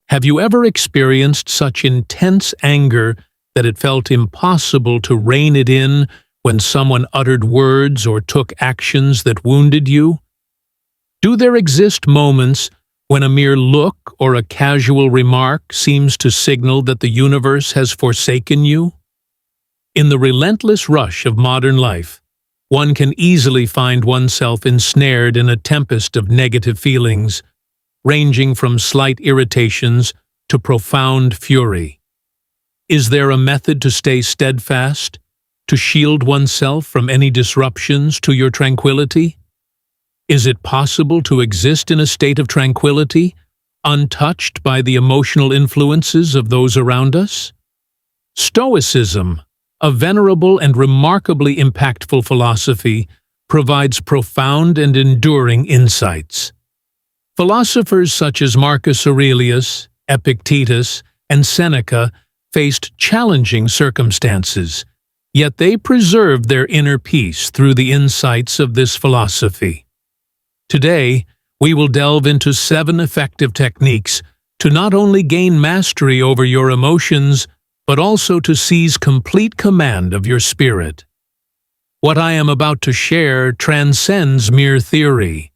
Have you ever experienced such intense anger that it felt impossible to rein it in when someone uttered words or took actions that wounded you? Do there exist moments when a mere look or a casual remark seems to signal that the universe has forsaken you? In the relentless rush of modern life, one can easily find oneself ensnared in a tempest of negative feelings, ranging from slight irritations to profound fury. Is there a method to stay steadfast, to shield oneself from any disruptions to your tranquility? Is it possible to exist in a state of tranquility, untouched by the emotional influences of those around us? Stoicism, a venerable and remarkably impactful philosophy, provides profound and enduring insights. Philosophers such as Marcus Aurelius, Epictetus, and Seneca faced challenging circumstances, yet they preserved their inner peace through the insights of this philosophy. Today, we will delve into 7 effective techniques to not only gain mastery over your emotions, but also to seize complete command of your spirit. What I am about to share transcends mere theory.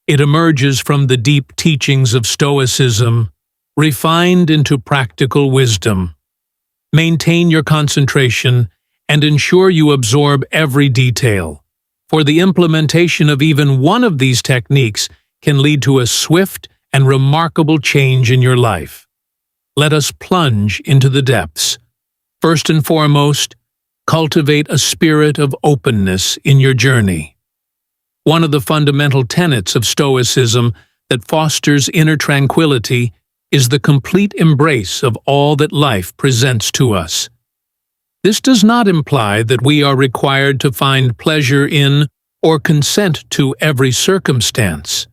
It emerges from the deep teachings of Stoicism, refined into practical wisdom. Maintain your concentration and ensure you absorb every detail, for the implementation of even one of these techniques can lead to a swift and remarkable change in your life. Let us plunge into the depths. First and foremost, cultivate a spirit of openness in your journey. One of the fundamental tenets of Stoicism that fosters inner tranquility is the complete embrace of all that life presents to us. This does not imply that we are required to find pleasure in or consent to every circumstance.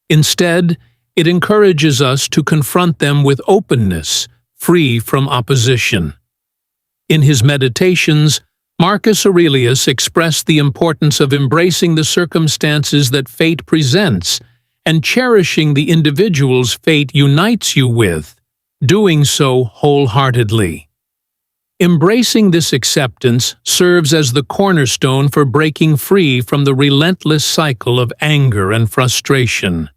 Instead, it encourages us to confront them with openness, free from opposition. In his Meditations, Marcus Aurelius expressed the importance of embracing the circumstances that fate presents and cherishing the individuals fate unites you with, doing so wholeheartedly. Embracing this acceptance serves as the cornerstone for breaking free from the relentless cycle of anger and frustration.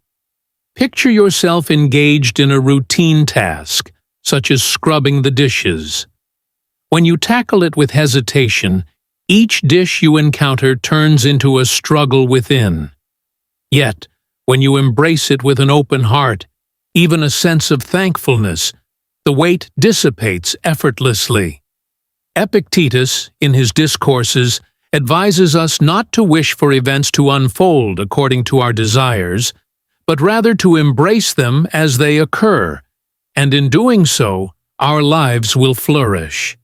Picture yourself engaged in a routine task, such as scrubbing the dishes. When you tackle it with hesitation, each dish you encounter turns into a struggle within. Yet, when you embrace it with an open heart, even a sense of thankfulness, the weight dissipates effortlessly. Epictetus, in his discourses, advises us not to wish for events to unfold according to our desires, but rather to embrace them as they occur, and in doing so, our lives will flourish.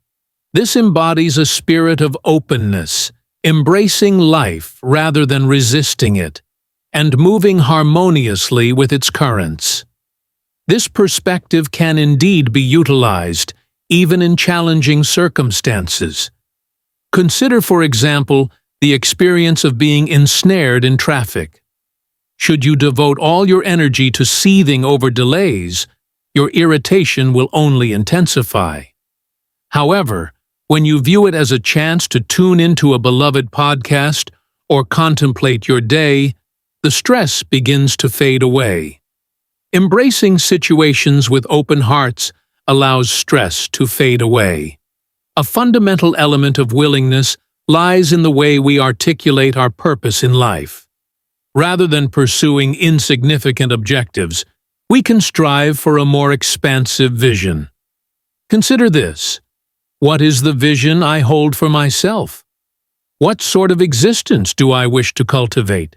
This embodies a spirit of openness, embracing life rather than resisting it, and moving harmoniously with its currents. This perspective can indeed be utilized, even in challenging circumstances. Consider, for example, the experience of being ensnared in traffic. Should you devote all your energy to seething over delays, your irritation will only intensify. However, when you view it as a chance to tune into a beloved podcast or contemplate your day, the stress begins to fade away. Embracing situations with open hearts allows stress to fade away. A fundamental element of willingness lies in the way we articulate our purpose in life. Rather than pursuing insignificant objectives, we can strive for a more expansive vision. Consider this. What is the vision I hold for myself? What sort of existence do I wish to cultivate?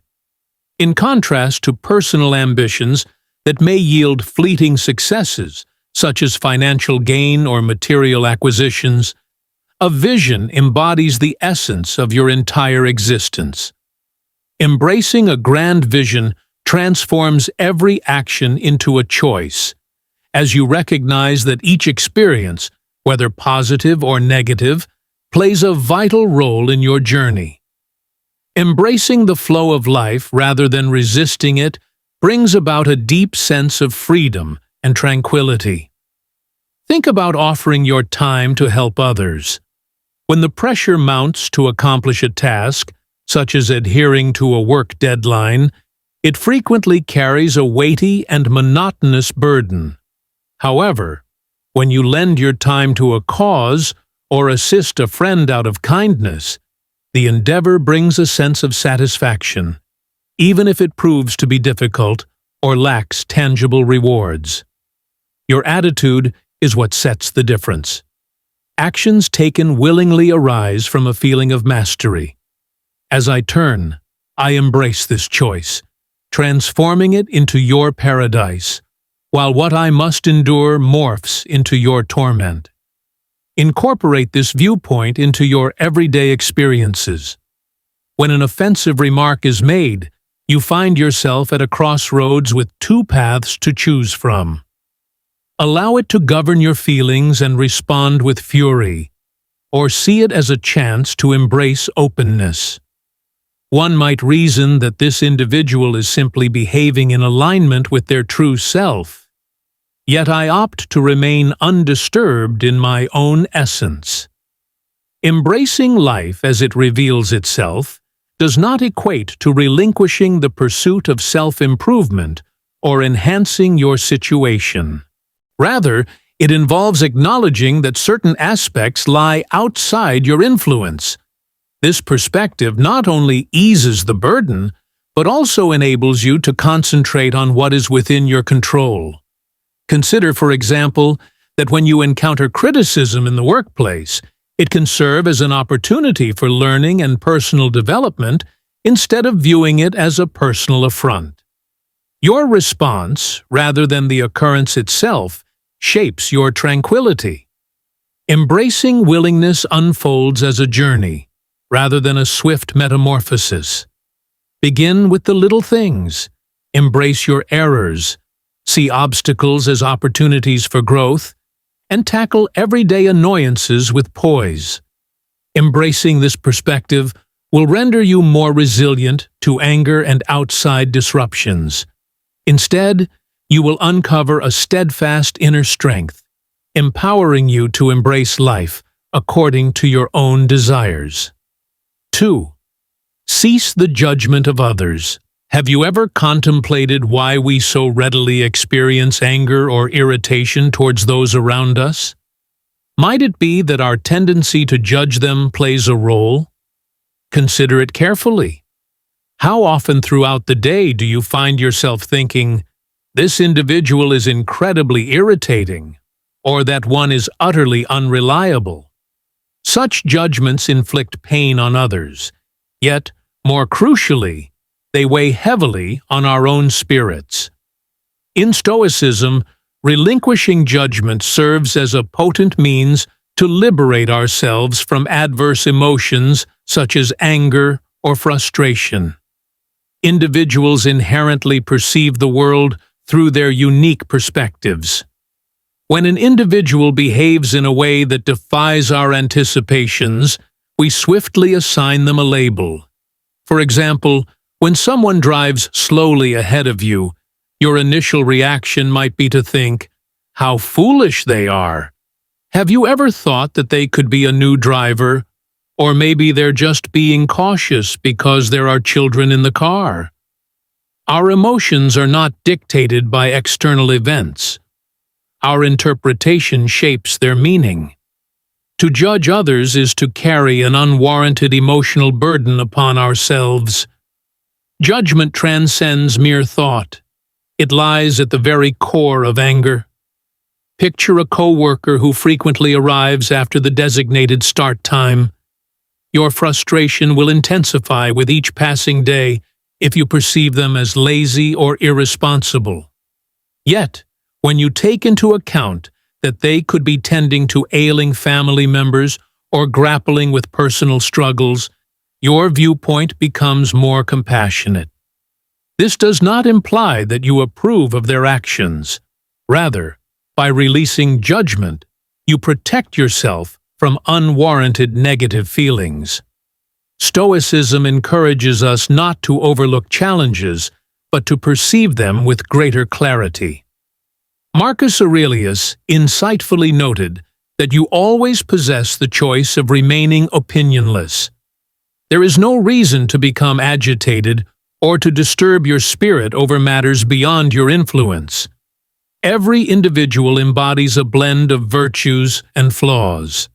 In contrast to personal ambitions that may yield fleeting successes, such as financial gain or material acquisitions, a vision embodies the essence of your entire existence. Embracing a grand vision transforms every action into a choice, as you recognize that each experience, whether positive or negative, plays a vital role in your journey. Embracing the flow of life rather than resisting it brings about a deep sense of freedom and tranquility. Think about offering your time to help others. When the pressure mounts to accomplish a task, such as adhering to a work deadline, it frequently carries a weighty and monotonous burden. However, when you lend your time to a cause or assist a friend out of kindness, the endeavor brings a sense of satisfaction, even if it proves to be difficult or lacks tangible rewards. Your attitude is what sets the difference. Actions taken willingly arise from a feeling of mastery. As I turn, I embrace this choice, transforming it into your paradise, while what I must endure morphs into your torment. Incorporate this viewpoint into your everyday experiences. When an offensive remark is made, you find yourself at a crossroads with two paths to choose from. Allow it to govern your feelings and respond with fury, or see it as a chance to embrace openness. One might reason that this individual is simply behaving in alignment with their true self. Yet I opt to remain undisturbed in my own essence. Embracing life as it reveals itself does not equate to relinquishing the pursuit of self-improvement or enhancing your situation. Rather, it involves acknowledging that certain aspects lie outside your influence. This perspective not only eases the burden, but also enables you to concentrate on what is within your control. Consider, for example, that when you encounter criticism in the workplace, it can serve as an opportunity for learning and personal development instead of viewing it as a personal affront. Your response, rather than the occurrence itself, shapes your tranquility. Embracing willingness unfolds as a journey, rather than a swift metamorphosis. Begin with the little things. Embrace your errors. See obstacles as opportunities for growth, and tackle everyday annoyances with poise. Embracing this perspective will render you more resilient to anger and outside disruptions. Instead, you will uncover a steadfast inner strength, empowering you to embrace life according to your own desires. 2. Cease the judgment of others. Have you ever contemplated why we so readily experience anger or irritation towards those around us? Might it be that our tendency to judge them plays a role? Consider it carefully. How often throughout the day do you find yourself thinking, "This individual is incredibly irritating," or that one is utterly unreliable? Such judgments inflict pain on others, yet, more crucially, they weigh heavily on our own spirits. In Stoicism, relinquishing judgment serves as a potent means to liberate ourselves from adverse emotions such as anger or frustration. Individuals inherently perceive the world through their unique perspectives. When an individual behaves in a way that defies our anticipations, we swiftly assign them a label. For example, when someone drives slowly ahead of you, your initial reaction might be to think, "How foolish they are." Have you ever thought that they could be a new driver? Or maybe they're just being cautious because there are children in the car? Our emotions are not dictated by external events. Our interpretation shapes their meaning. To judge others is to carry an unwarranted emotional burden upon ourselves. Judgment transcends mere thought. It lies at the very core of anger. Picture a coworker who frequently arrives after the designated start time. Your frustration will intensify with each passing day if you perceive them as lazy or irresponsible. Yet, when you take into account that they could be tending to ailing family members or grappling with personal struggles, your viewpoint becomes more compassionate. This does not imply that you approve of their actions. Rather, by releasing judgment, you protect yourself from unwarranted negative feelings. Stoicism encourages us not to overlook challenges, but to perceive them with greater clarity. Marcus Aurelius insightfully noted that you always possess the choice of remaining opinionless. There is no reason to become agitated or to disturb your spirit over matters beyond your influence. Every individual embodies a blend of virtues and flaws.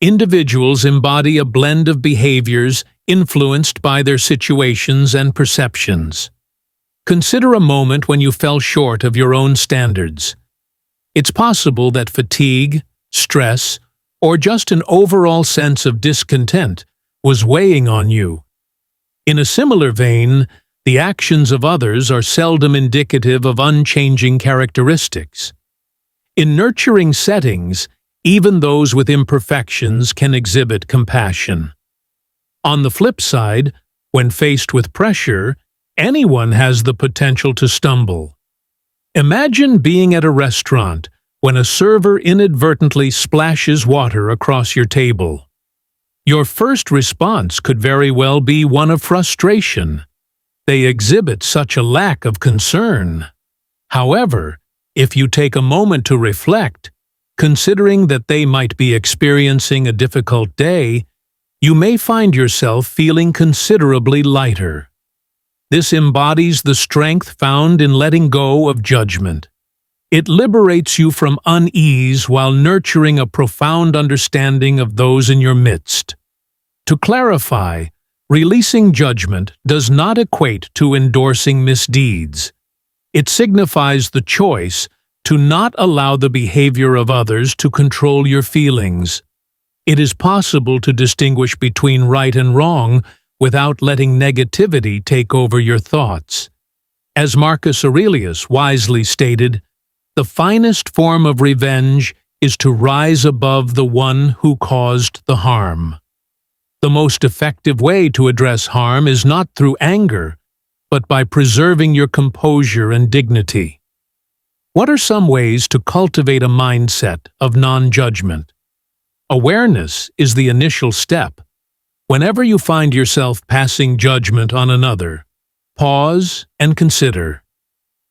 Individuals embody a blend of behaviors influenced by their situations and perceptions. Consider a moment when you fell short of your own standards. It's possible that fatigue, stress, or just an overall sense of discontent was weighing on you. In a similar vein, the actions of others are seldom indicative of unchanging characteristics. In nurturing settings, even those with imperfections can exhibit compassion. On the flip side, when faced with pressure, anyone has the potential to stumble. Imagine being at a restaurant when a server inadvertently splashes water across your table. Your first response could very well be one of frustration. They exhibit such a lack of concern. However, if you take a moment to reflect, considering that they might be experiencing a difficult day, you may find yourself feeling considerably lighter. This embodies the strength found in letting go of judgment. It liberates you from unease while nurturing a profound understanding of those in your midst. To clarify, releasing judgment does not equate to endorsing misdeeds. It signifies the choice to not allow the behavior of others to control your feelings. It is possible to distinguish between right and wrong without letting negativity take over your thoughts. As Marcus Aurelius wisely stated, the finest form of revenge is to rise above the one who caused the harm. The most effective way to address harm is not through anger, but by preserving your composure and dignity. What are some ways to cultivate a mindset of non-judgment? Awareness is the initial step. Whenever you find yourself passing judgment on another, pause and consider.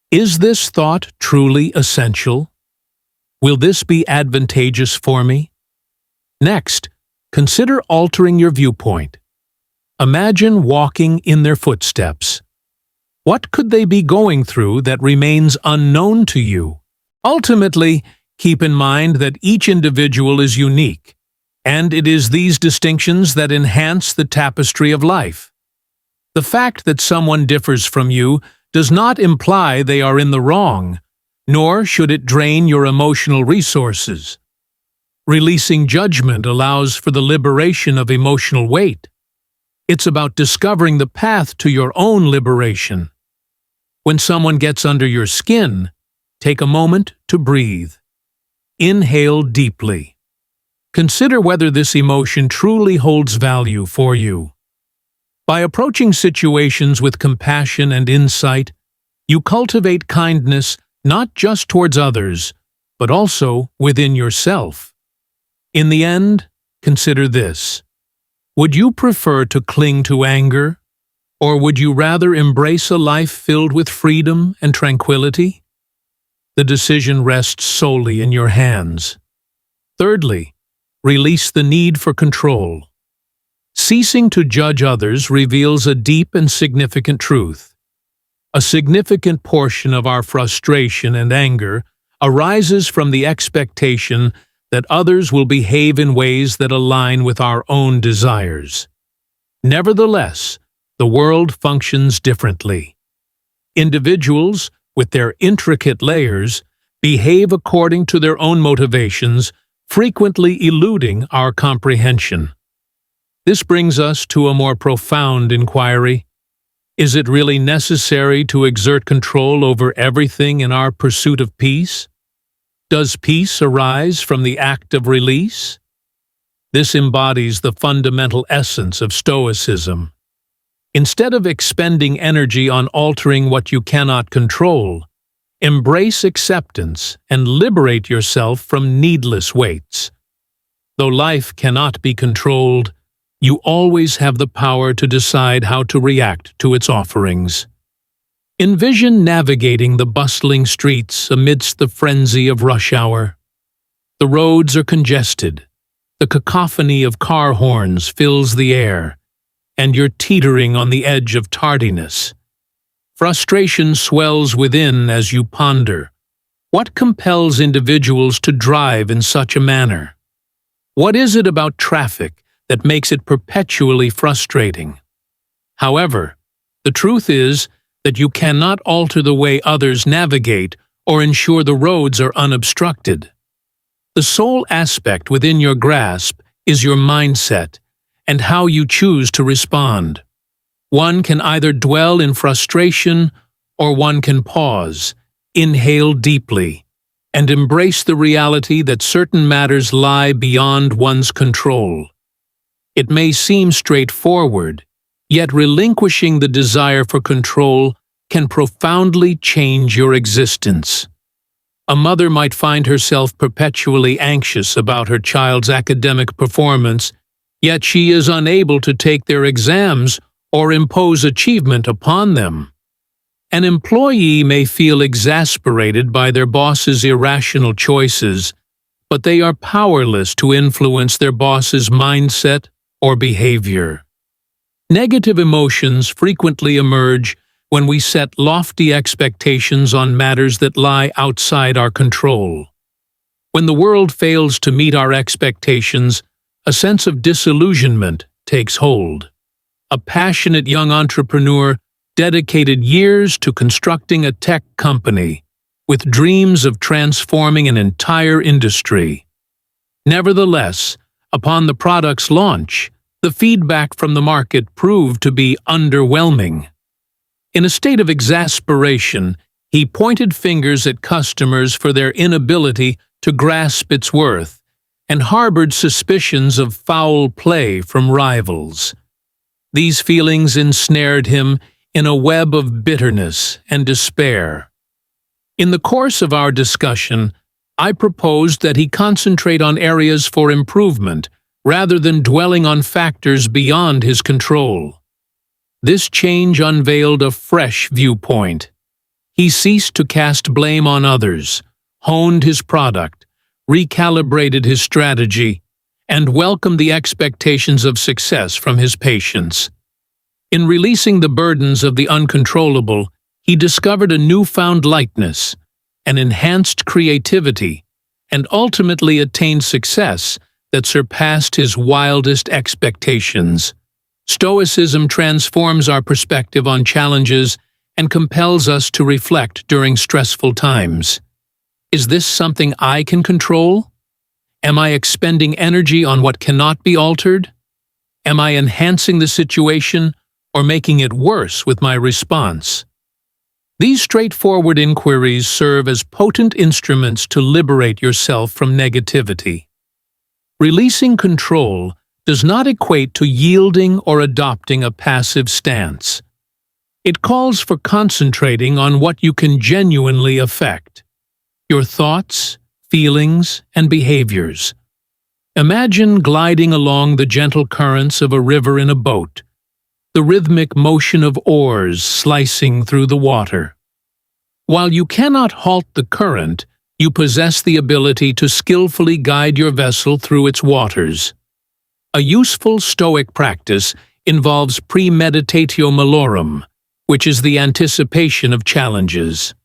Is this thought truly essential? Will this be advantageous for me? Next, consider altering your viewpoint. Imagine walking in their footsteps. What could they be going through that remains unknown to you? Ultimately, keep in mind that each individual is unique, and it is these distinctions that enhance the tapestry of life. The fact that someone differs from you does not imply they are in the wrong, nor should it drain your emotional resources. Releasing judgment allows for the liberation of emotional weight. It's about discovering the path to your own liberation. When someone gets under your skin, take a moment to breathe. Inhale deeply. Consider whether this emotion truly holds value for you. By approaching situations with compassion and insight, you cultivate kindness not just towards others, but also within yourself. In the end, consider this. Would you prefer to cling to anger, or would you rather embrace a life filled with freedom and tranquility? The decision rests solely in your hands. Thirdly, release the need for control. Ceasing to judge others reveals a deep and significant truth. A significant portion of our frustration and anger arises from the expectation that others will behave in ways that align with our own desires. Nevertheless, the world functions differently. Individuals, with their intricate layers, behave according to their own motivations, frequently eluding our comprehension. This brings us to a more profound inquiry. Is it really necessary to exert control over everything in our pursuit of peace? Does peace arise from the act of release? This embodies the fundamental essence of Stoicism. Instead of expending energy on altering what you cannot control, embrace acceptance and liberate yourself from needless weights. Though life cannot be controlled, you always have the power to decide how to react to its offerings. Envision navigating the bustling streets amidst the frenzy of rush hour. The roads are congested, the cacophony of car horns fills the air, and you're teetering on the edge of tardiness. Frustration swells within as you ponder. What compels individuals to drive in such a manner? What is it about traffic that makes it perpetually frustrating? However, the truth is that you cannot alter the way others navigate or ensure the roads are unobstructed. The sole aspect within your grasp is your mindset and how you choose to respond. One can either dwell in frustration or one can pause, inhale deeply, and embrace the reality that certain matters lie beyond one's control. It may seem straightforward, yet relinquishing the desire for control can profoundly change your existence. A mother might find herself perpetually anxious about her child's academic performance, yet she is unable to take their exams or impose achievement upon them. An employee may feel exasperated by their boss's irrational choices, but they are powerless to influence their boss's mindset or behavior. Negative emotions frequently emerge when we set lofty expectations on matters that lie outside our control. When the world fails to meet our expectations, a sense of disillusionment takes hold. A passionate young entrepreneur dedicated years to constructing a tech company, with dreams of transforming an entire industry. Nevertheless, upon the product's launch, the feedback from the market proved to be underwhelming. In a state of exasperation, he pointed fingers at customers for their inability to grasp its worth and harbored suspicions of foul play from rivals. These feelings ensnared him in a web of bitterness and despair. In the course of our discussion, I proposed that he concentrate on areas for improvement rather than dwelling on factors beyond his control. This change unveiled a fresh viewpoint. He ceased to cast blame on others, honed his product, recalibrated his strategy, and welcomed the expectations of success from his patients. In releasing the burdens of the uncontrollable, he discovered a newfound lightness, an enhanced creativity, and ultimately attained success that surpassed his wildest expectations. Stoicism transforms our perspective on challenges and compels us to reflect during stressful times. Is this something I can control? Am I expending energy on what cannot be altered? Am I enhancing the situation or making it worse with my response? These straightforward inquiries serve as potent instruments to liberate yourself from negativity. Releasing control does not equate to yielding or adopting a passive stance. It calls for concentrating on what you can genuinely affect: your thoughts, feelings, and behaviors. Imagine gliding along the gentle currents of a river in a boat, the rhythmic motion of oars slicing through the water. While you cannot halt the current, you possess the ability to skillfully guide your vessel through its waters. A useful Stoic practice involves premeditatio malorum, which is the anticipation of challenges.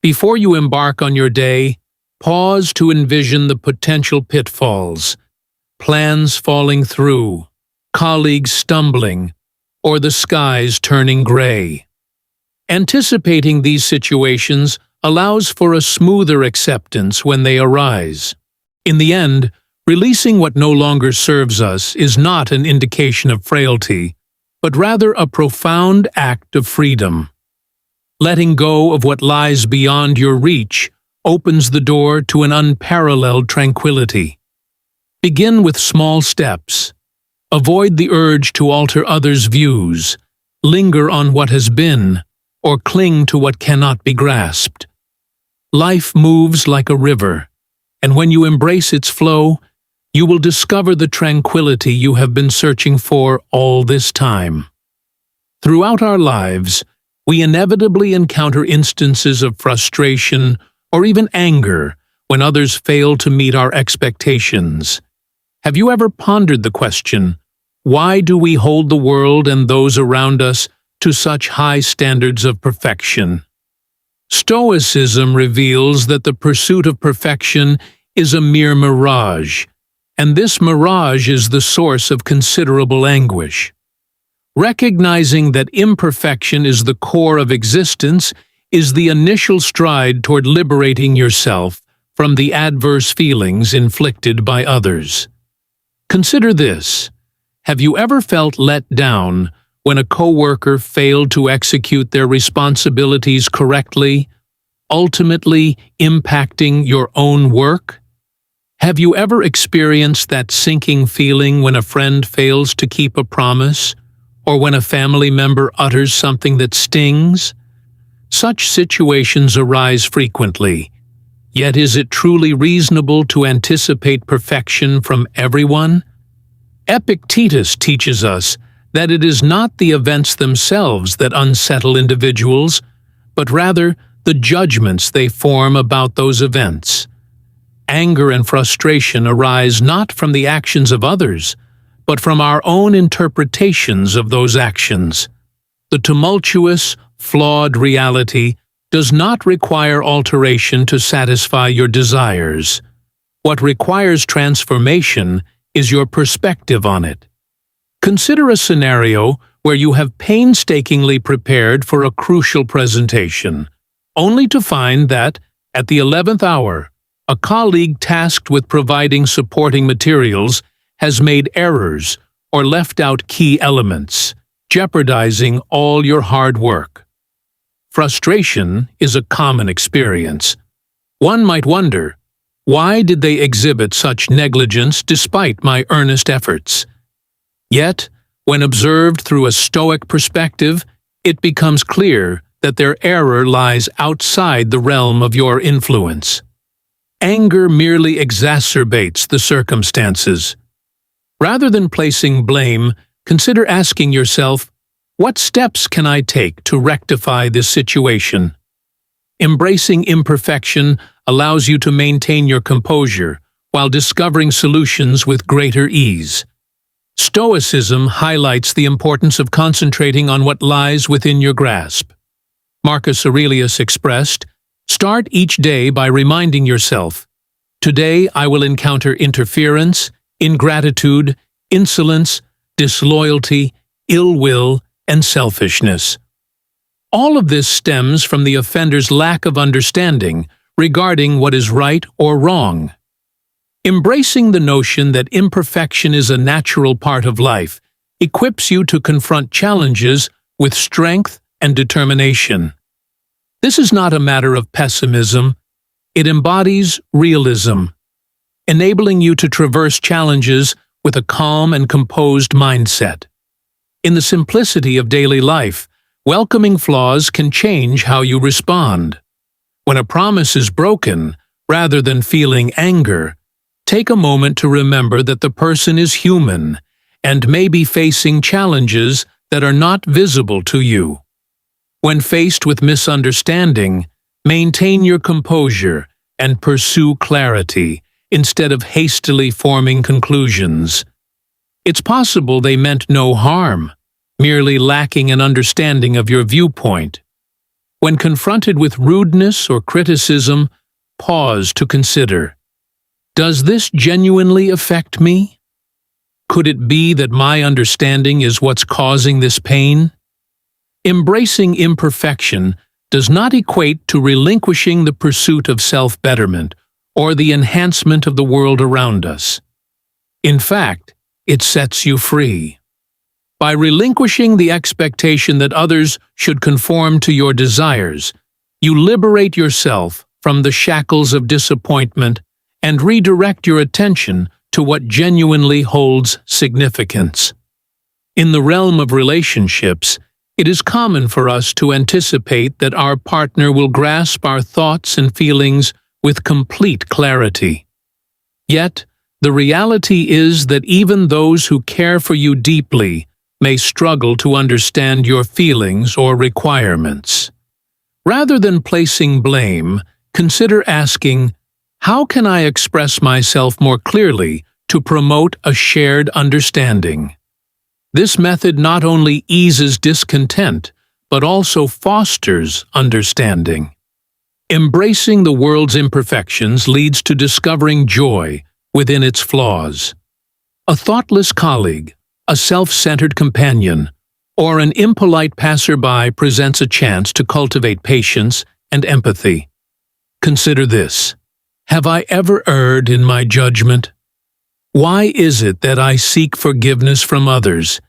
Before you embark on your day, pause to envision the potential pitfalls, plans falling through, colleagues stumbling, or the skies turning gray. Anticipating these situations allows for a smoother acceptance when they arise. In the end, releasing what no longer serves us is not an indication of frailty, but rather a profound act of freedom. Letting go of what lies beyond your reach opens the door to an unparalleled tranquility. Begin with small steps. Avoid the urge to alter others' views, linger on what has been, or cling to what cannot be grasped. Life moves like a river, and when you embrace its flow, you will discover the tranquility you have been searching for all this time. Throughout our lives, We inevitably encounter instances of frustration or even anger when others fail to meet our expectations. Have you ever pondered the question, why do we hold the world and those around us to such high standards of perfection? Stoicism reveals that the pursuit of perfection is a mere mirage, and this mirage is the source of considerable anguish. Recognizing that imperfection is the core of existence is the initial stride toward liberating yourself from the adverse feelings inflicted by others. Consider this. Have you ever felt let down when a coworker failed to execute their responsibilities correctly, ultimately impacting your own work? Have you ever experienced that sinking feeling when a friend fails to keep a promise, or when a family member utters something that stings? Such situations arise frequently, yet is it truly reasonable to anticipate perfection from everyone? Epictetus teaches us that it is not the events themselves that unsettle individuals, but rather the judgments they form about those events. Anger and frustration arise not from the actions of others, but from our own interpretations of those actions. The tumultuous, flawed reality does not require alteration to satisfy your desires. What requires transformation is your perspective on it. Consider a scenario where you have painstakingly prepared for a crucial presentation, only to find that, at the 11th hour, a colleague tasked with providing supporting materials has made errors or left out key elements, jeopardizing all your hard work. Frustration is a common experience. One might wonder, why did they exhibit such negligence despite my earnest efforts? Yet, when observed through a Stoic perspective, it becomes clear that their error lies outside the realm of your influence. Anger merely exacerbates the circumstances. Rather than placing blame, consider asking yourself, what steps can I take to rectify this situation? Embracing imperfection allows you to maintain your composure while discovering solutions with greater ease. Stoicism highlights the importance of concentrating on what lies within your grasp. Marcus Aurelius expressed, "Start each day by reminding yourself, today I will encounter interference, ingratitude, insolence, disloyalty, ill will, and selfishness." All of this stems from the offender's lack of understanding regarding what is right or wrong. Embracing the notion that imperfection is a natural part of life equips you to confront challenges with strength and determination. This is not a matter of pessimism, it embodies realism, enabling you to traverse challenges with a calm and composed mindset. In the simplicity of daily life, welcoming flaws can change how you respond. When a promise is broken, rather than feeling anger, take a moment to remember that the person is human and may be facing challenges that are not visible to you. When faced with misunderstanding, maintain your composure and pursue clarity instead of hastily forming conclusions. It's possible they meant no harm, merely lacking an understanding of your viewpoint. When confronted with rudeness or criticism, pause to consider, does this genuinely affect me? Could it be that my understanding is what's causing this pain? Embracing imperfection does not equate to relinquishing the pursuit of self-betterment or the enhancement of the world around us. In fact, it sets you free. By relinquishing the expectation that others should conform to your desires, you liberate yourself from the shackles of disappointment and redirect your attention to what genuinely holds significance. In the realm of relationships, it is common for us to anticipate that our partner will grasp our thoughts and feelings with complete clarity. Yet, the reality is that even those who care for you deeply may struggle to understand your feelings or requirements. Rather than placing blame, consider asking, how can I express myself more clearly to promote a shared understanding? This method not only eases discontent, but also fosters understanding. Embracing the world's imperfections leads to discovering joy within its flaws. A thoughtless colleague, a self-centered companion, or an impolite passerby presents a chance to cultivate patience and empathy. Consider this. Have I ever erred in my judgment? Why is it that I seek forgiveness from others,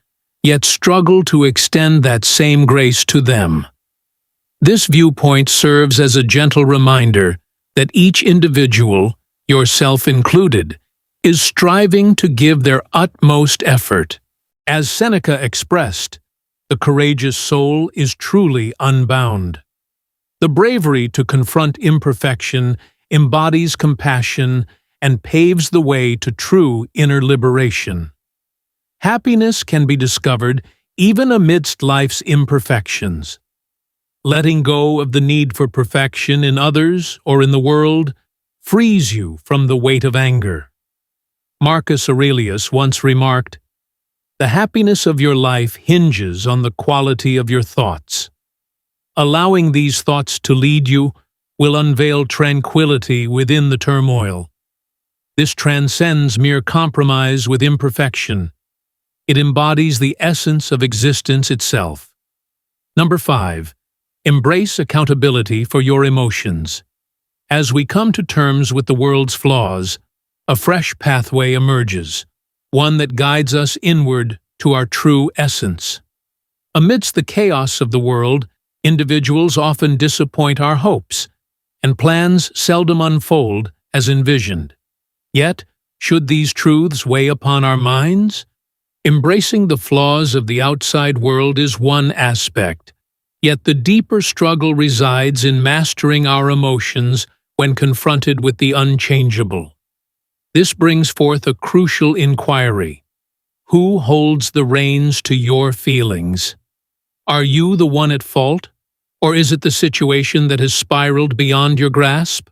yet struggle to extend that same grace to them? This viewpoint serves as a gentle reminder that each individual, yourself included, is striving to give their utmost effort. As Seneca expressed, the courageous soul is truly unbound. The bravery to confront imperfection embodies compassion and paves the way to true inner liberation. Happiness can be discovered even amidst life's imperfections. Letting go of the need for perfection in others or in the world frees you from the weight of anger. Marcus Aurelius once remarked, "The happiness of your life hinges on the quality of your thoughts. Allowing these thoughts to lead you will unveil tranquility within the turmoil. This transcends mere compromise with imperfection. It embodies the essence of existence itself." Number 5. Embrace accountability for your emotions. As we come to terms with the world's flaws, a fresh pathway emerges, one that guides us inward to our true essence. Amidst the chaos of the world, individuals often disappoint our hopes, and plans seldom unfold as envisioned. Yet, should these truths weigh upon our minds? Embracing the flaws of the outside world is one aspect, yet the deeper struggle resides in mastering our emotions when confronted with the unchangeable. This brings forth a crucial inquiry. Who holds the reins to your feelings? Are you the one at fault, or is it the situation that has spiraled beyond your grasp?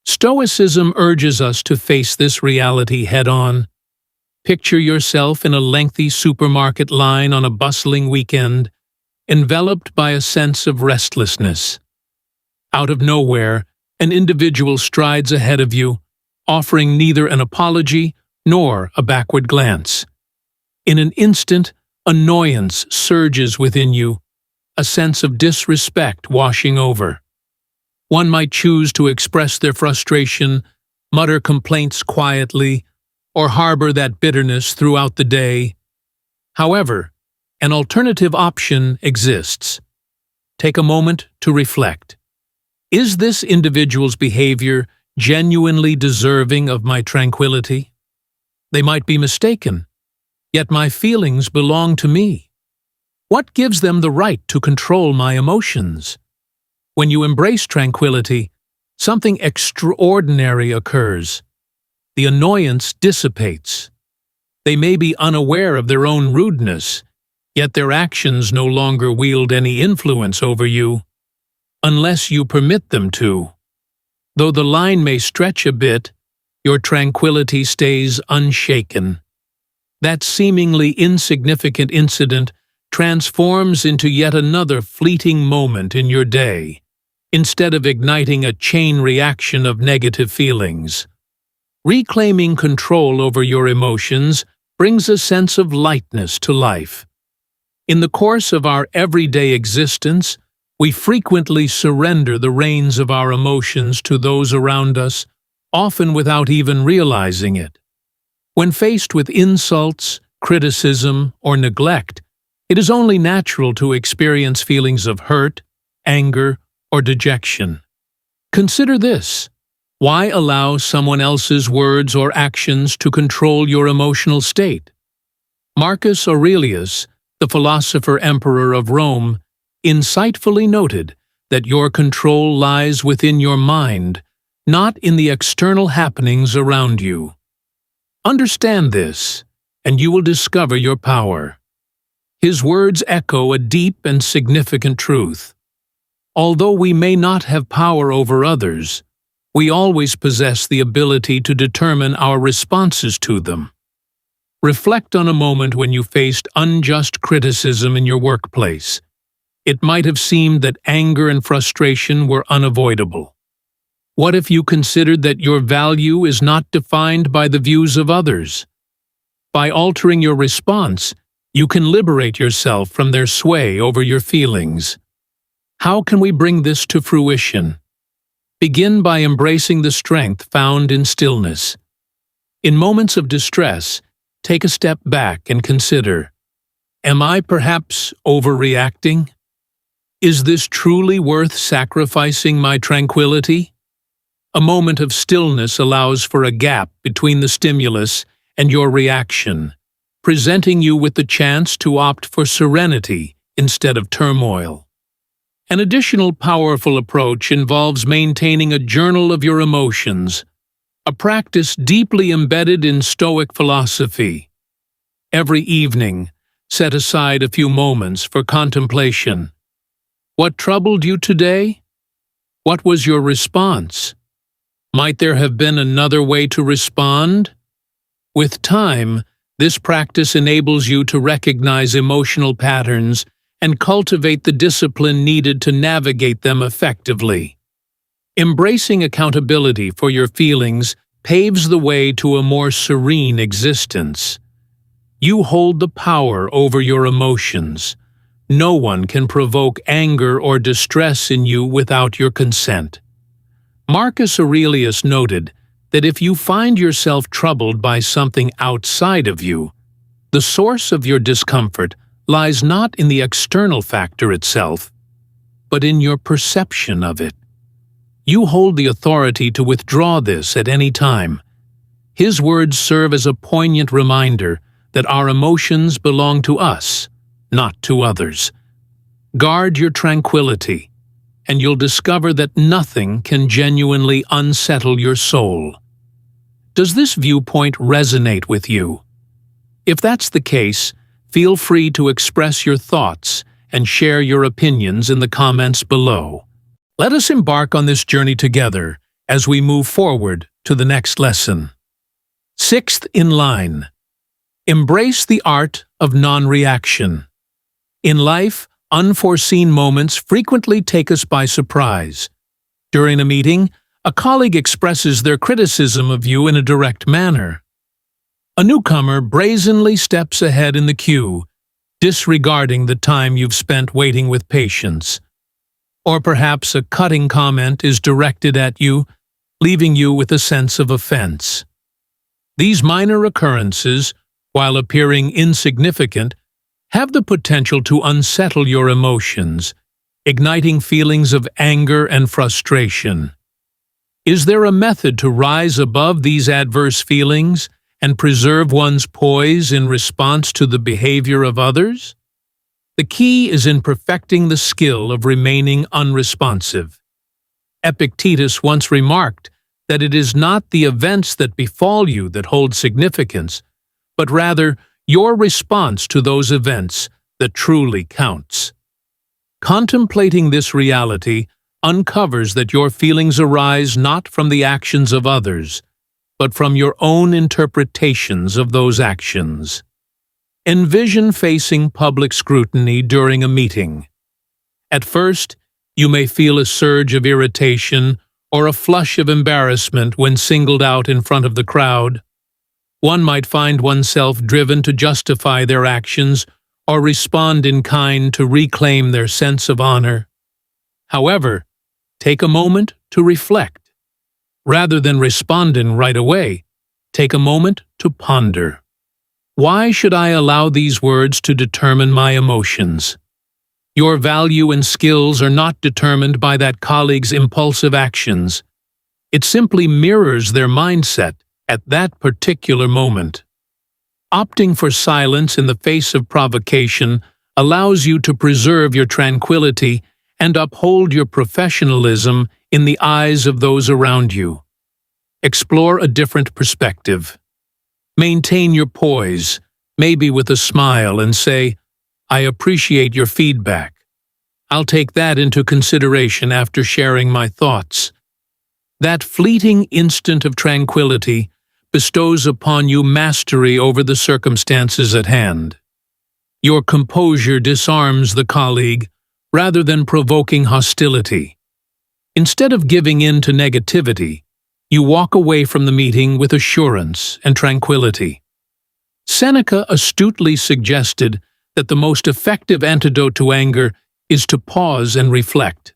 Stoicism urges us to face this reality head-on. Picture yourself in a lengthy supermarket line on a bustling weekend, enveloped by a sense of restlessness. Out of nowhere, an individual strides ahead of you, offering neither an apology nor a backward glance. In an instant, annoyance surges within you, a sense of disrespect washing over. One might choose to express their frustration, mutter complaints quietly, or harbor that bitterness throughout the day. However, an alternative option exists. Take a moment to reflect. Is this individual's behavior genuinely deserving of my tranquility? They might be mistaken, yet my feelings belong to me. What gives them the right to control my emotions? When you embrace tranquility, something extraordinary occurs. The annoyance dissipates. They may be unaware of their own rudeness, yet their actions no longer wield any influence over you, unless you permit them to. Though the line may stretch a bit, your tranquility stays unshaken. That seemingly insignificant incident transforms into yet another fleeting moment in your day, instead of igniting a chain reaction of negative feelings. Reclaiming control over your emotions brings a sense of lightness to life. In the course of our everyday existence, we frequently surrender the reins of our emotions to those around us, often without even realizing it. When faced with insults, criticism, or neglect, it is only natural to experience feelings of hurt, anger, or dejection. Consider this. Why allow someone else's words or actions to control your emotional state? Marcus Aurelius, the philosopher-emperor of Rome, insightfully noted that your control lies within your mind, not in the external happenings around you. Understand this, and you will discover your power. His words echo a deep and significant truth. Although we may not have power over others, we always possess the ability to determine our responses to them. Reflect on a moment when you faced unjust criticism in your workplace. It might have seemed that anger and frustration were unavoidable. What if you considered that your value is not defined by the views of others? By altering your response, you can liberate yourself from their sway over your feelings. How can we bring this to fruition? Begin by embracing the strength found in stillness. In moments of distress, take a step back and consider, am I perhaps overreacting? Is this truly worth sacrificing my tranquility? A moment of stillness allows for a gap between the stimulus and your reaction, presenting you with the chance to opt for serenity instead of turmoil. An additional powerful approach involves maintaining a journal of your emotions, a practice deeply embedded in Stoic philosophy. Every evening, set aside a few moments for contemplation. What troubled you today? What was your response? Might there have been another way to respond? With time, this practice enables you to recognize emotional patterns and cultivate the discipline needed to navigate them effectively. Embracing accountability for your feelings paves the way to a more serene existence. You hold the power over your emotions. No one can provoke anger or distress in you without your consent. Marcus Aurelius noted that if you find yourself troubled by something outside of you, the source of your discomfort lies not in the external factor itself, but in your perception of it. You hold the authority to withdraw this at any time. His words serve as a poignant reminder that our emotions belong to us, not to others. Guard your tranquility, and you'll discover that nothing can genuinely unsettle your soul. Does this viewpoint resonate with you? If that's the case, feel free to express your thoughts and share your opinions in the comments below. Let us embark on this journey together as we move forward to the next lesson. Sixth in line. Embrace the art of non-reaction. In life, unforeseen moments frequently take us by surprise. During a meeting, a colleague expresses their criticism of you in a direct manner. A newcomer brazenly steps ahead in the queue, disregarding the time you've spent waiting with patience. Or perhaps a cutting comment is directed at you, leaving you with a sense of offense. These minor occurrences, while appearing insignificant, have the potential to unsettle your emotions, igniting feelings of anger and frustration. Is there a method to rise above these adverse feelings and preserve one's poise in response to the behavior of others? The key is in perfecting the skill of remaining unresponsive. Epictetus once remarked that it is not the events that befall you that hold significance, but rather your response to those events that truly counts. Contemplating this reality uncovers that your feelings arise not from the actions of others, but from your own interpretations of those actions. Envision facing public scrutiny during a meeting. At first, you may feel a surge of irritation or a flush of embarrassment when singled out in front of the crowd. One might find oneself driven to justify their actions or respond in kind to reclaim their sense of honor. However, take a moment to reflect. Rather than responding right away, take a moment to ponder. Why should I allow these words to determine my emotions? Your value and skills are not determined by that colleague's impulsive actions. It simply mirrors their mindset at that particular moment. Opting for silence in the face of provocation allows you to preserve your tranquility and uphold your professionalism in the eyes of those around you. Explore a different perspective. Maintain your poise, maybe with a smile, and say, I appreciate your feedback. I'll take that into consideration after sharing my thoughts. That fleeting instant of tranquility bestows upon you mastery over the circumstances at hand. Your composure disarms the colleague rather than provoking hostility. Instead of giving in to negativity, you walk away from the meeting with assurance and tranquility. Seneca astutely suggested that the most effective antidote to anger is to pause and reflect.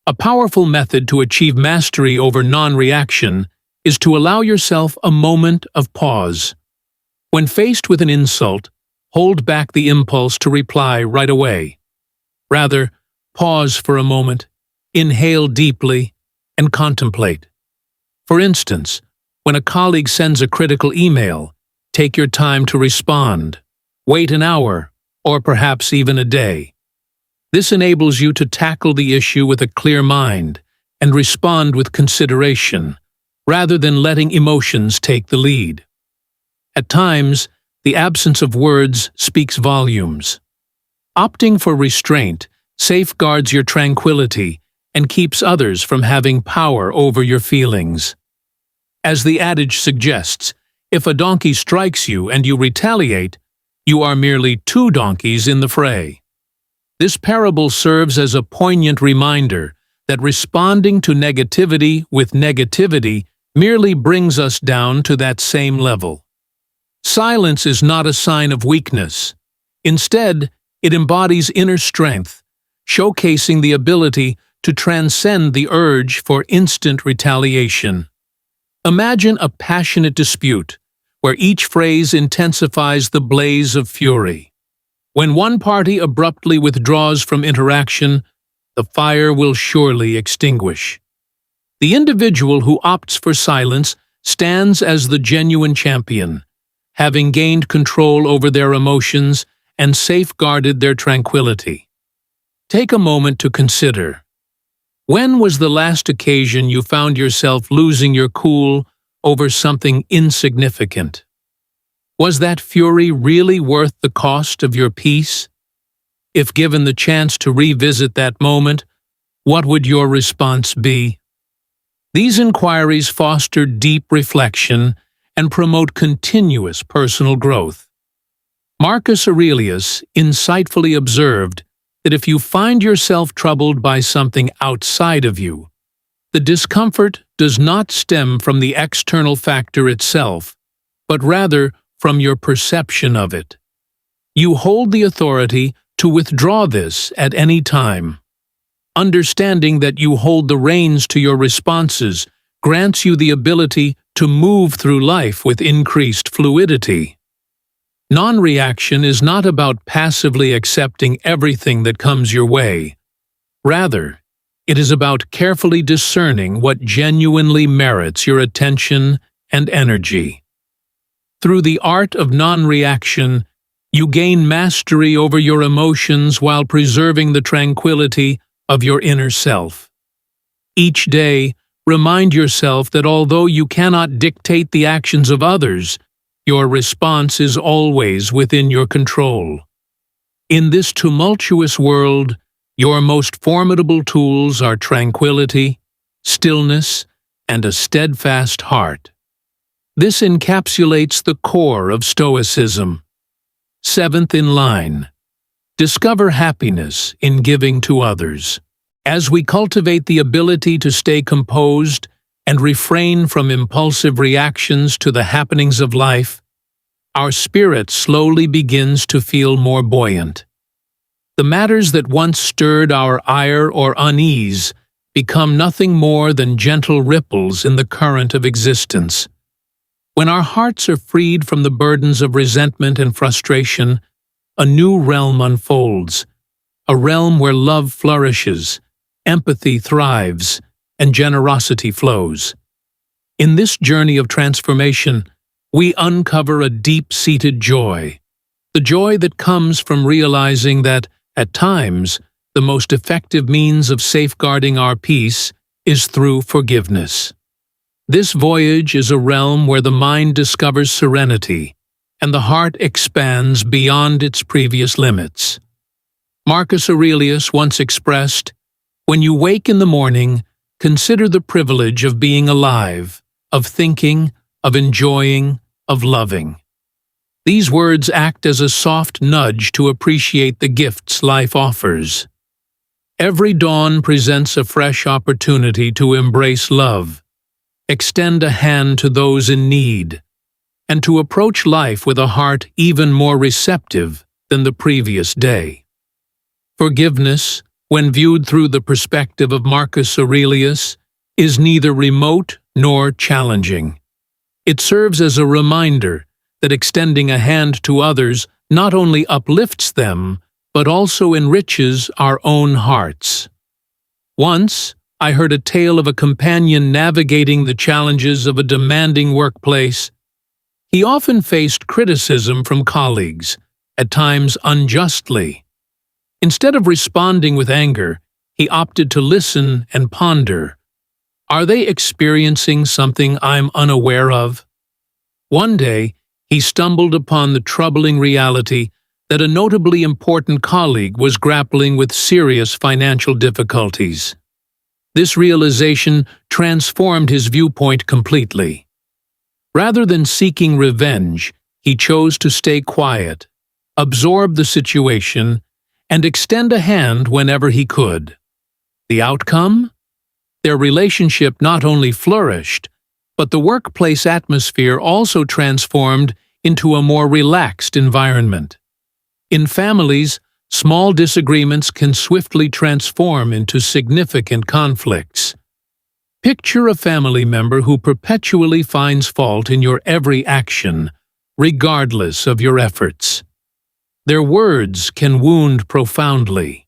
A powerful method to achieve mastery over non-reaction is to allow yourself a moment of pause. When faced with an insult, hold back the impulse to reply right away. Rather, pause for a moment, inhale deeply, and contemplate. For instance, when a colleague sends a critical email, take your time to respond. Wait an hour, or perhaps even a day. This enables you to tackle the issue with a clear mind and respond with consideration, rather than letting emotions take the lead. At times, the absence of words speaks volumes. Opting for restraint safeguards your tranquility and keeps others from having power over your feelings. As the adage suggests, if a donkey strikes you and you retaliate, you are merely two donkeys in the fray. This parable serves as a poignant reminder that responding to negativity with negativity merely brings us down to that same level. Silence is not a sign of weakness. Instead, it embodies inner strength, showcasing the ability to transcend the urge for instant retaliation. Imagine a passionate dispute, where each phrase intensifies the blaze of fury. When one party abruptly withdraws from interaction, the fire will surely extinguish. The individual who opts for silence stands as the genuine champion, having gained control over their emotions and safeguarded their tranquility. Take a moment to consider. When was the last occasion you found yourself losing your cool over something insignificant? Was that fury really worth the cost of your peace? If given the chance to revisit that moment, what would your response be? These inquiries foster deep reflection and promote continuous personal growth. Marcus Aurelius insightfully observed that if you find yourself troubled by something outside of you, the discomfort does not stem from the external factor itself, but rather from your perception of it. You hold the authority to withdraw this at any time. Understanding that you hold the reins to your responses grants you the ability to move through life with increased fluidity. Non-reaction is not about passively accepting everything that comes your way. Rather, it is about carefully discerning what genuinely merits your attention and energy. Through the art of non-reaction, you gain mastery over your emotions while preserving the tranquility of your inner self. Each day, remind yourself that although you cannot dictate the actions of others, your response is always within your control. In this tumultuous world, your most formidable tools are tranquility, stillness, and a steadfast heart. This encapsulates the core of Stoicism. Seventh in line, discover happiness in giving to others. As we cultivate the ability to stay composed and refrain from impulsive reactions to the happenings of life, our spirit slowly begins to feel more buoyant. The matters that once stirred our ire or unease become nothing more than gentle ripples in the current of existence. When our hearts are freed from the burdens of resentment and frustration, a new realm unfolds, a realm where love flourishes, empathy thrives, and generosity flows. In this journey of transformation, we uncover a deep-seated joy, the joy that comes from realizing that, at times, the most effective means of safeguarding our peace is through forgiveness. This voyage is a realm where the mind discovers serenity, and the heart expands beyond its previous limits. Marcus Aurelius once expressed, "When you wake in the morning, consider the privilege of being alive, of thinking, of enjoying, of loving." These words act as a soft nudge to appreciate the gifts life offers. Every dawn presents a fresh opportunity to embrace love, extend a hand to those in need, and to approach life with a heart even more receptive than the previous day. Forgiveness, when viewed through the perspective of Marcus Aurelius, is neither remote nor challenging. It serves as a reminder that extending a hand to others not only uplifts them, but also enriches our own hearts. Once, I heard a tale of a companion navigating the challenges of a demanding workplace. He often faced criticism from colleagues, at times unjustly. Instead of responding with anger, he opted to listen and ponder. Are they experiencing something I'm unaware of? One day, he stumbled upon the troubling reality that a notably important colleague was grappling with serious financial difficulties. This realization transformed his viewpoint completely. Rather than seeking revenge, he chose to stay quiet, absorb the situation, and extend a hand whenever he could. The outcome? Their relationship not only flourished, but the workplace atmosphere also transformed into a more relaxed environment. In families, small disagreements can swiftly transform into significant conflicts. Picture a family member who perpetually finds fault in your every action, regardless of your efforts. Their words can wound profoundly.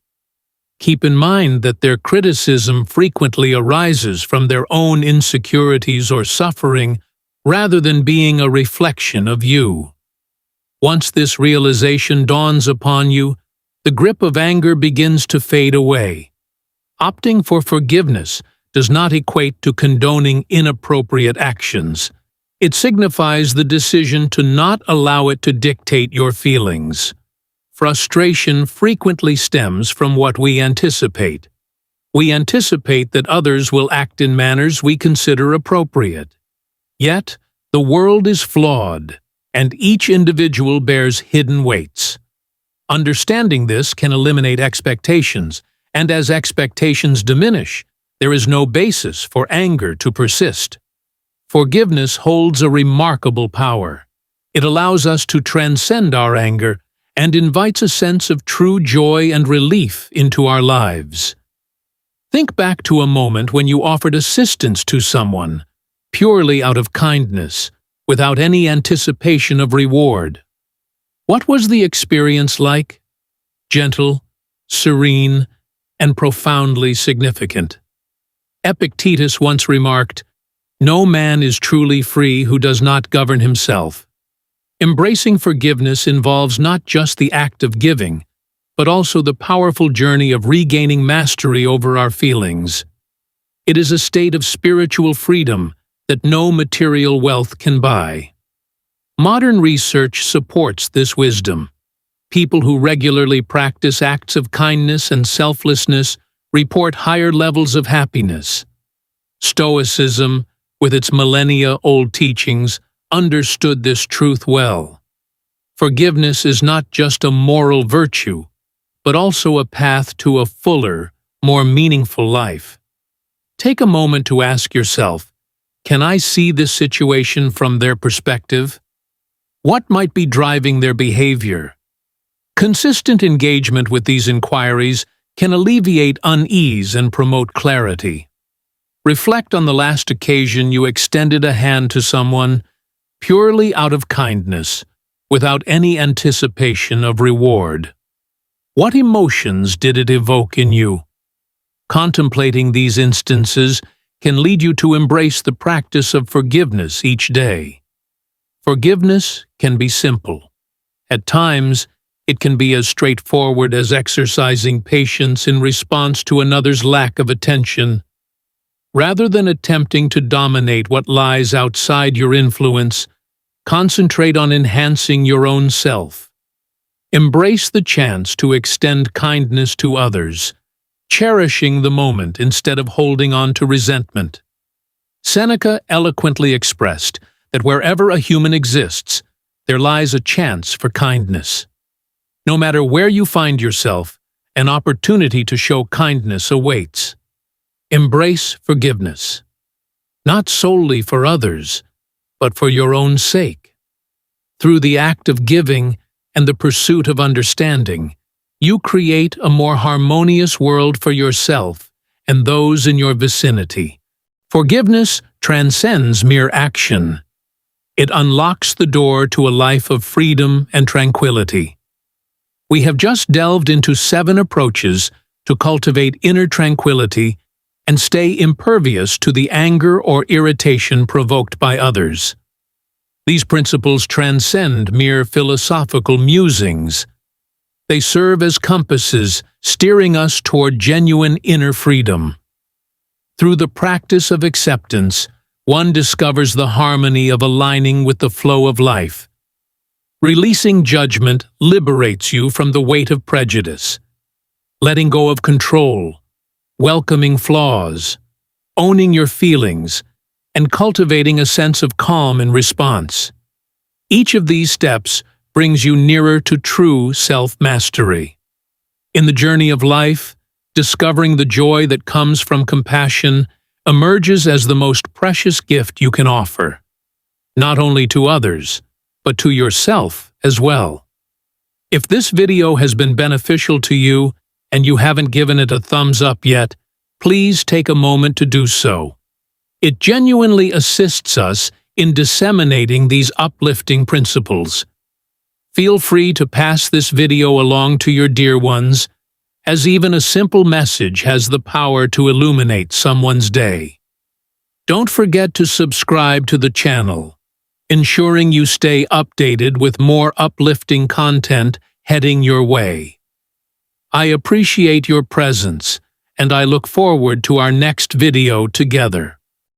Keep in mind that their criticism frequently arises from their own insecurities or suffering rather than being a reflection of you. Once this realization dawns upon you, the grip of anger begins to fade away. Opting for forgiveness does not equate to condoning inappropriate actions. It signifies the decision to not allow it to dictate your feelings. Frustration frequently stems from what we anticipate. We anticipate that others will act in manners we consider appropriate. Yet, the world is flawed, and each individual bears hidden weights. Understanding this can eliminate expectations, and as expectations diminish, there is no basis for anger to persist. Forgiveness holds a remarkable power. It allows us to transcend our anger and invites a sense of true joy and relief into our lives. Think back to a moment when you offered assistance to someone, purely out of kindness, without any anticipation of reward. What was the experience like? Gentle, serene, and profoundly significant. Epictetus once remarked, "No man is truly free who does not govern himself." Embracing forgiveness involves not just the act of giving, but also the powerful journey of regaining mastery over our feelings. It is a state of spiritual freedom that no material wealth can buy. Modern research supports this wisdom. People who regularly practice acts of kindness and selflessness report higher levels of happiness. Stoicism, with its millennia-old teachings, understood this truth well. Forgiveness is not just a moral virtue, but also a path to a fuller, more meaningful life. Take a moment to ask yourself, can I see this situation from their perspective? What might be driving their behavior? Consistent engagement with these inquiries can alleviate unease and promote clarity. Reflect on the last occasion you extended a hand to someone purely out of kindness, without any anticipation of reward. What emotions did it evoke in you? Contemplating these instances can lead you to embrace the practice of forgiveness each day. Forgiveness can be simple. At times, it can be as straightforward as exercising patience in response to another's lack of attention. Rather than attempting to dominate what lies outside your influence, Concentrate on enhancing your own self. Embrace the chance to extend kindness to others, cherishing the moment instead of holding on to resentment. Seneca eloquently expressed that wherever a human exists, there lies a chance for kindness. No matter where you find yourself, an opportunity to show kindness awaits. Embrace forgiveness, not solely for others, but for your own sake. Through the act of giving and the pursuit of understanding, you create a more harmonious world for yourself and those in your vicinity. Forgiveness transcends mere action. It unlocks the door to a life of freedom and tranquility. We have just delved into 7 approaches to cultivate inner tranquility and stay impervious to the anger or irritation provoked by others. These principles transcend mere philosophical musings. They serve as compasses, steering us toward genuine inner freedom. Through the practice of acceptance, one discovers the harmony of aligning with the flow of life. Releasing judgment liberates you from the weight of prejudice. Letting go of control, welcoming flaws, owning your feelings, and cultivating a sense of calm in response. Each of these steps brings you nearer to true self-mastery. In the journey of life, discovering the joy that comes from compassion emerges as the most precious gift you can offer, not only to others, but to yourself as well. If this video has been beneficial to you and you haven't given it a thumbs up yet, please take a moment to do so. It genuinely assists us in disseminating these uplifting principles. Feel free to pass this video along to your dear ones, as even a simple message has the power to illuminate someone's day. Don't forget to subscribe to the channel, ensuring you stay updated with more uplifting content heading your way. I appreciate your presence, and I look forward to our next video together.